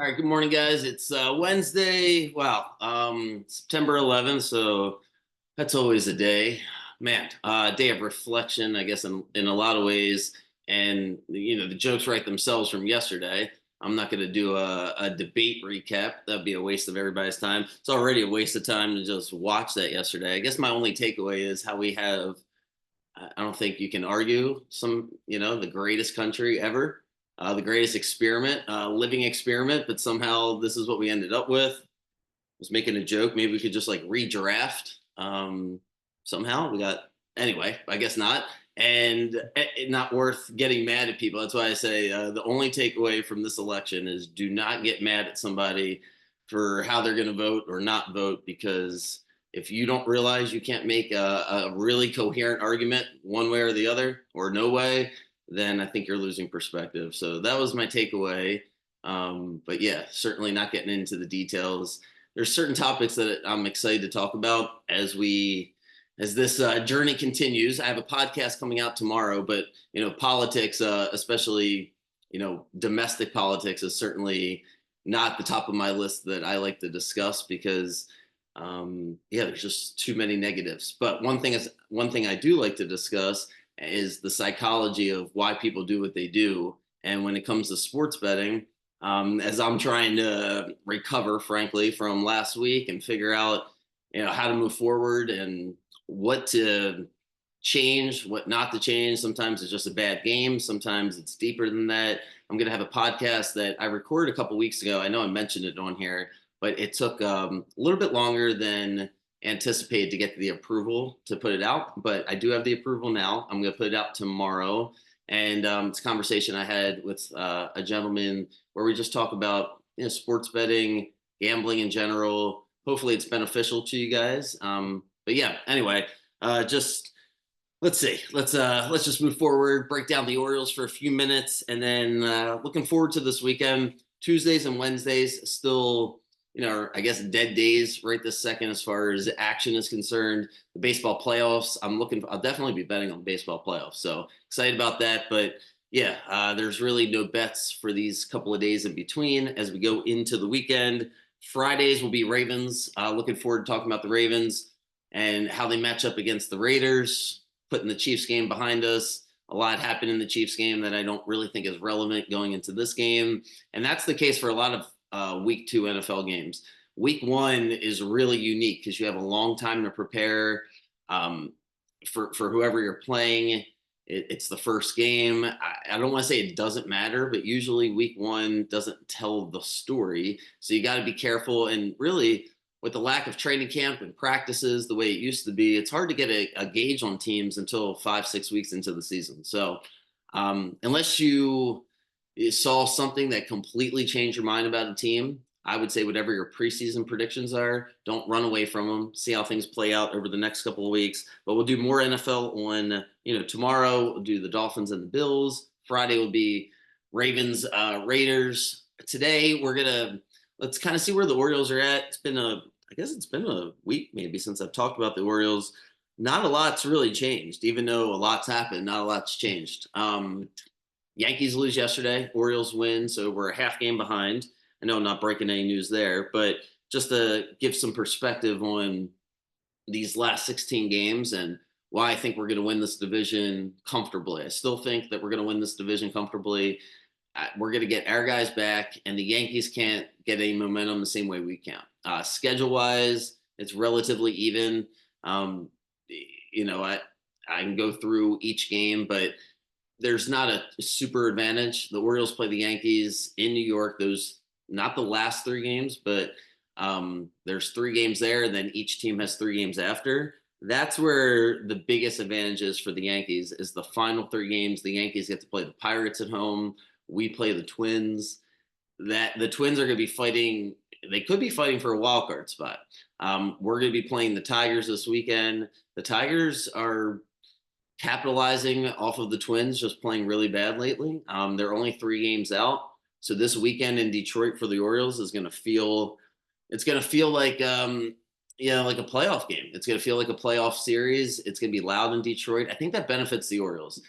All right, good morning, guys. It's Wednesday. Wow, September 11th. So that's always a day, man. Day of reflection, I guess, in a lot of ways. And the jokes write themselves from yesterday. I'm not going to do a debate recap. That'd be a waste of everybody's time. It's already a waste of time to just watch that yesterday. I guess my only takeaway is how we have I don't think you can argue the greatest country ever, the greatest experiment, living experiment, but somehow this is what we ended up with. I was making a joke. Maybe we could just like redraft. Somehow we got, anyway, I guess not. And not worth getting mad at people. That's why I say the only takeaway from this election is do not get mad at somebody for how they're going to vote or not vote, because if you don't realize you can't make a really coherent argument one way or the other or no way, then I think you're losing perspective. So that was my takeaway. But yeah, certainly not getting into the details. There's certain topics that I'm excited to talk about as this journey continues. I have a podcast coming out tomorrow, but politics, especially domestic politics, is certainly not the top of my list that I like to discuss because yeah, there's just too many negatives. But one thing I do like to discuss is the psychology of why people do what they do. And when it comes to sports betting, as I'm trying to recover, frankly, from last week and figure out, how to move forward and what to change, what not to change. Sometimes it's just a bad game. Sometimes it's deeper than that. I'm going to have a podcast that I recorded a couple weeks ago. I know I mentioned it on here, but it took a little bit longer than anticipated to get the approval to put it out. But I do have the approval now. I'm going to put it out tomorrow. And it's a conversation I had with a gentleman where we just talk about sports betting, gambling in general. Hopefully, it's beneficial to you guys. But yeah, anyway, just let's see. Let's just move forward, break down the Orioles for a few minutes, and then looking forward to this weekend. Tuesdays and Wednesdays still, I guess dead days right this second as far as action is concerned. The baseball playoffs, I'll definitely be betting on baseball playoffs. So excited about that. But yeah, there's really no bets for these couple of days in between as we go into the weekend. Fridays will be Ravens. Looking forward to talking about the Ravens and how they match up against the Raiders, putting the Chiefs game behind us. A lot happened in the Chiefs game that I don't really think is relevant going into this game. And that's the case for a lot of week 2 NFL games. Week 1 is really unique because you have a long time to prepare for whoever you're playing. It's the first game. I don't want to say it doesn't matter, but usually week 1 doesn't tell the story. So you got to be careful. And really, with the lack of training camp and practices the way it used to be, it's hard to get a gauge on teams until 5-6 weeks into the season. So unless you saw something that completely changed your mind about a team, I would say whatever your preseason predictions are, don't run away from them. See how things play out over the next couple of weeks. But we'll do more NFL on, tomorrow. We'll do the Dolphins and the Bills. Friday will be Ravens, Raiders. Today let's kind of see where the Orioles are at. I guess it's been a week maybe since I've talked about the Orioles. Not a lot's really changed, even though a lot's happened. Not a lot's changed. Yankees lose yesterday. Orioles win, so we're a half game behind. I know I'm not breaking any news there, but just to give some perspective on these last 16 games and why I think we're going to win this division comfortably. I still think that we're going to win this division comfortably. We're going to get our guys back, and the Yankees can't get any momentum the same way we can. Schedule-wise, it's relatively even. I can go through each game, but there's not a super advantage. The Orioles play the Yankees in New York. Those not the last 3 games, but there's 3 games there, and then each team has 3 games after. That's where the biggest advantage is for the Yankees is the final 3 games. The Yankees get to play the Pirates at home. We play the Twins. That the Twins are going to be fighting. They could be fighting for a wild card spot. We're going to be playing the Tigers this weekend. The Tigers are capitalizing off of the Twins just playing really bad lately. They're only 3 games out. So this weekend in Detroit for the Orioles is going to feel like like a playoff game. It's going to feel like a playoff series. It's going to be loud in Detroit. I think that benefits the Orioles.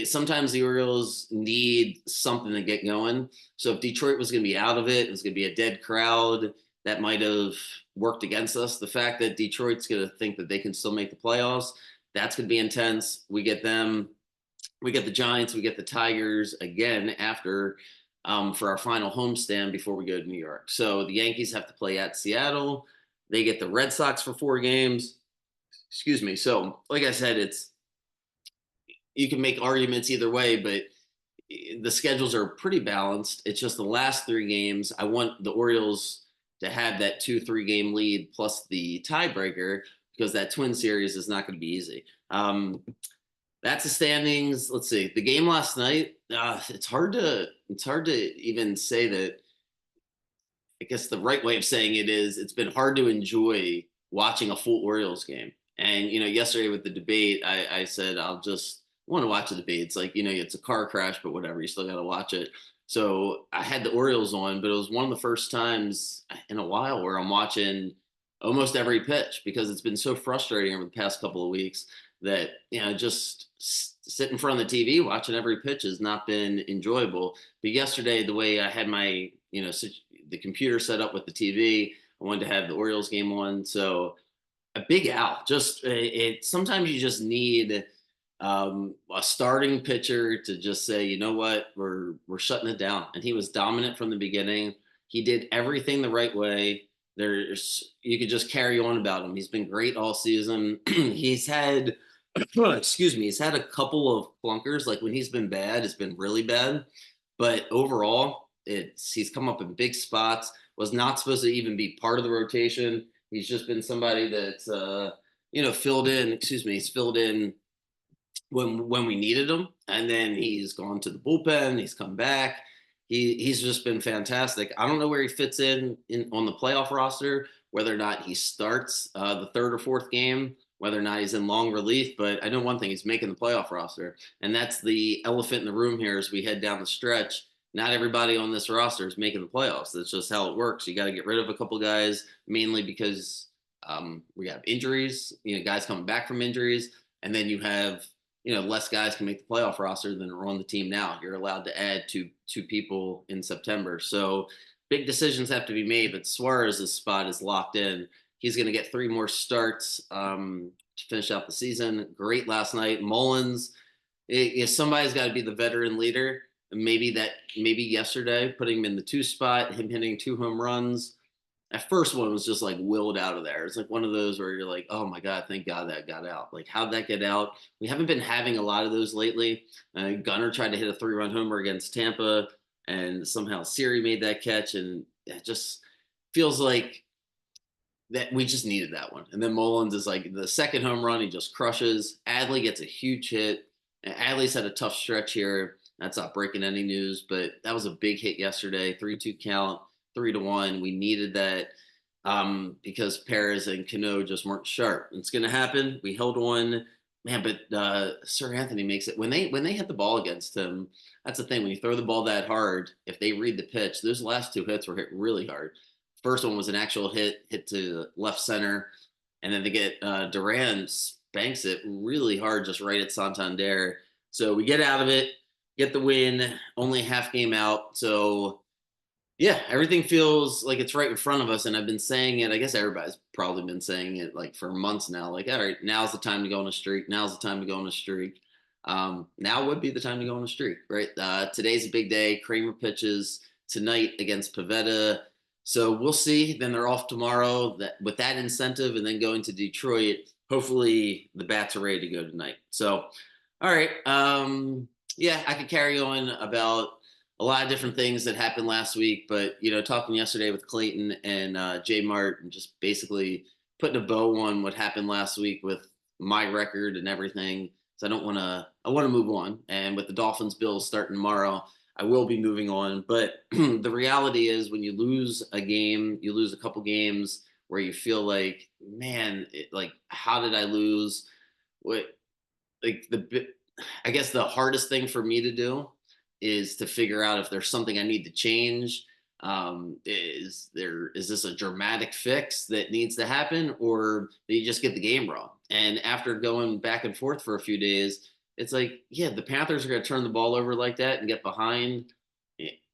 Sometimes the Orioles need something to get going. So if Detroit was going to be out of it, it was going to be a dead crowd. That might have worked against us. The fact that Detroit's going to think that they can still make the playoffs, that's going to be intense. We get them, we get the Giants, we get the Tigers again after for our final homestand before we go to New York. So the Yankees have to play at Seattle. They get the Red Sox for 4 games. Excuse me. So, like I said, it's you can make arguments either way, but the schedules are pretty balanced. It's just the last 3 games. I want the Orioles to have that 2-3 game lead plus the tiebreaker because that twin series is not going to be easy. That's the standings. Let's see. The game last night. It's hard to even say that. I guess the right way of saying it is it's been hard to enjoy watching a full Orioles game. And yesterday with the debate, I said I'll just want to watch the debate. It's like it's a car crash, but whatever. You still got to watch it. So I had the Orioles on, but it was one of the first times in a while where I'm watching almost every pitch because it's been so frustrating over the past couple of weeks that just sit in front of the TV watching every pitch has not been enjoyable. But yesterday, the way I had my the computer set up with the TV, I wanted to have the Orioles game on, so a big out. Just it. Sometimes you just need a starting pitcher to just say, you know what, we're shutting it down. And he was dominant from the beginning. He did everything the right way. You could just carry on about him. He's been great all season. He's had, excuse me, he's had a couple of flunkers. Like when he's been bad, it's been really bad. But overall, he's come up in big spots. Was not supposed to even be part of the rotation. He's just been somebody that's filled in. Excuse me, he's filled in when we needed him, and then he's gone to the bullpen. He's come back. He's just been fantastic. I don't know where he fits in on the playoff roster, whether or not he starts the third or fourth game, whether or not he's in long relief. But I know one thing: he's making the playoff roster, and that's the elephant in the room here as we head down the stretch. Not everybody on this roster is making the playoffs. That's just how it works. You got to get rid of a couple guys, mainly because we have injuries. Guys coming back from injuries, and then you have less guys can make the playoff roster than are on the team now. You're allowed to add two people in September. So big decisions have to be made, but Suarez's spot is locked in. He's going to get 3 more starts to finish out the season. Great last night. Mullins, if somebody's got to be the veteran leader, maybe yesterday, putting him in the 2 spot, him hitting 2 home runs. That first one was just like willed out of there. It's like one of those where you're like, oh my God, thank God that got out. Like, how'd that get out? We haven't been having a lot of those lately. Gunnar tried to hit a 3-run homer against Tampa, and somehow Siri made that catch. And it just feels like that we just needed that one. And then Mullins is like the second home run, he just crushes. Adley gets a huge hit. Adley's had a tough stretch here. That's not breaking any news, but that was a big hit yesterday. 3-2 count. 3-1. We needed that because Perez and Cano just weren't sharp. It's going to happen. We held on, man. But Sir Anthony makes it when they hit the ball against him. That's the thing. When you throw the ball that hard, if they read the pitch, those last 2 hits were hit really hard. First one was an actual hit to left center, and then they get Duran banks it really hard, just right at Santander. So we get out of it, get the win. Only half game out. So yeah, everything feels like it's right in front of us. And I've been saying it. I guess everybody's probably been saying it like for months now. Like, all right, now's the time to go on a streak. Now's the time to go on a streak. Now would be the time to go on a streak, right? Today's a big day. Kramer pitches tonight against Pavetta. So we'll see. Then they're off tomorrow with that incentive and then going to Detroit. Hopefully the bats are ready to go tonight. So, all right. Yeah, I could carry on about a lot of different things that happened last week, but talking yesterday with Clayton and Jay Mart and just basically putting a bow on what happened last week with my record and everything. So I want to move on. And with the Dolphins Bills starting tomorrow, I will be moving on. But the reality is when you lose a game, you lose a couple games where you feel like, man, like, how did I lose? What, like I guess the hardest thing for me to do is to figure out if there's something I need to change. Is this a dramatic fix that needs to happen, or do you just get the game wrong? And after going back and forth for a few days, it's like, yeah, the Panthers are going to turn the ball over like that and get behind.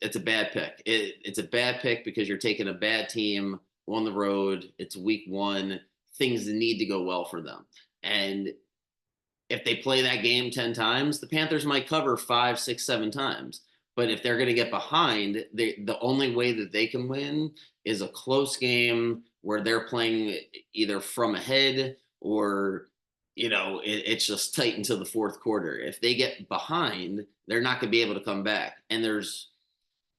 It's a bad pick. It's a bad pick because you're taking a bad team on the road. It's week one. Things need to go well for them. And if they play that game 10 times, the Panthers might cover five, six, seven times. But if they're going to get behind, the only way that they can win is a close game where they're playing either from ahead or, it's just tight until the fourth quarter. If they get behind, they're not going to be able to come back. And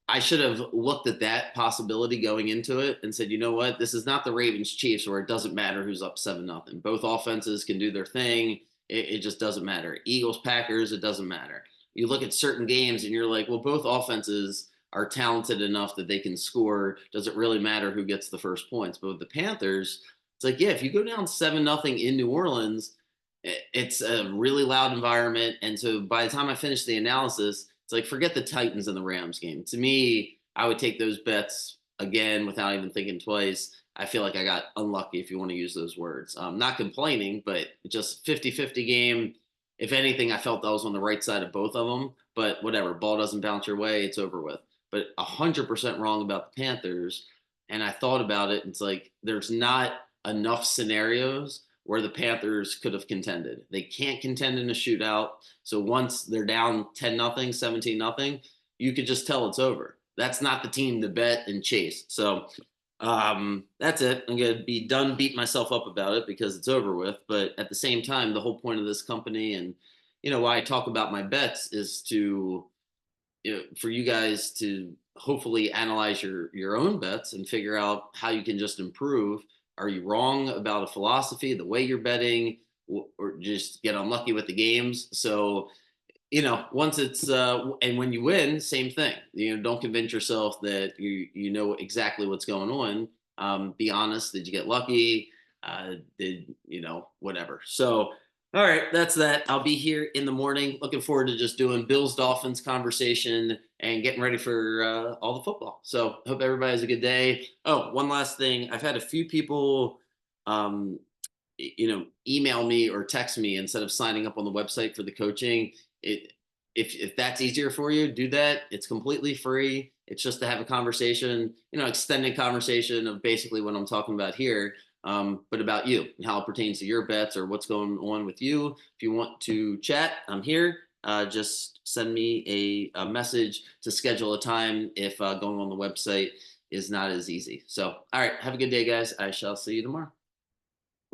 I should have looked at that possibility going into it and said, you know what, this is not the Ravens Chiefs where it doesn't matter who's up 7-0. Both offenses can do their thing. It just doesn't matter. Eagles, Packers, it doesn't matter. You look at certain games and you're like, well, both offenses are talented enough that they can score. Does it really matter who gets the first points? But with the Panthers, it's like, yeah, if you go down 7-0 in New Orleans, it's a really loud environment. And so by the time I finish the analysis, it's like, forget the Titans and the Rams game. To me, I would take those bets again without even thinking twice. I feel like I got unlucky, if you want to use those words. Not complaining, but just 50-50 game. If anything, I felt I was on the right side of both of them, but whatever. Ball doesn't bounce your way, it's over with. But 100% wrong about the Panthers. And I thought about it. And it's like, there's not enough scenarios where the Panthers could have contended. They can't contend in a shootout. So once they're down 10-0, 17-0, you could just tell it's over. That's not the team to bet and chase. So that's it. I'm going to be done beating myself up about it because it's over with. But at the same time, the whole point of this company and, why I talk about my bets is to, for you guys to hopefully analyze your own bets and figure out how you can just improve. Are you wrong about a philosophy, the way you're betting, or just get unlucky with the games? So, once it's and when you win, same thing. Don't convince yourself that you know exactly what's going on. Be honest. Did you get lucky? Did whatever? So, all right, that's that. I'll be here in the morning. Looking forward to just doing Bills Dolphins conversation and getting ready for all the football. So, hope everybody has a good day. Oh, one last thing. I've had a few people um, email me or text me instead of signing up on the website for the coaching. If that's easier for you, do that. It's completely free. It's just to have a conversation, extended conversation of basically what I'm talking about here, but about you and how it pertains to your bets or what's going on with you. If you want to chat, I'm here. Just send me a message to schedule a time if going on the website is not as easy. So, all right, have a good day, guys. I shall see you tomorrow.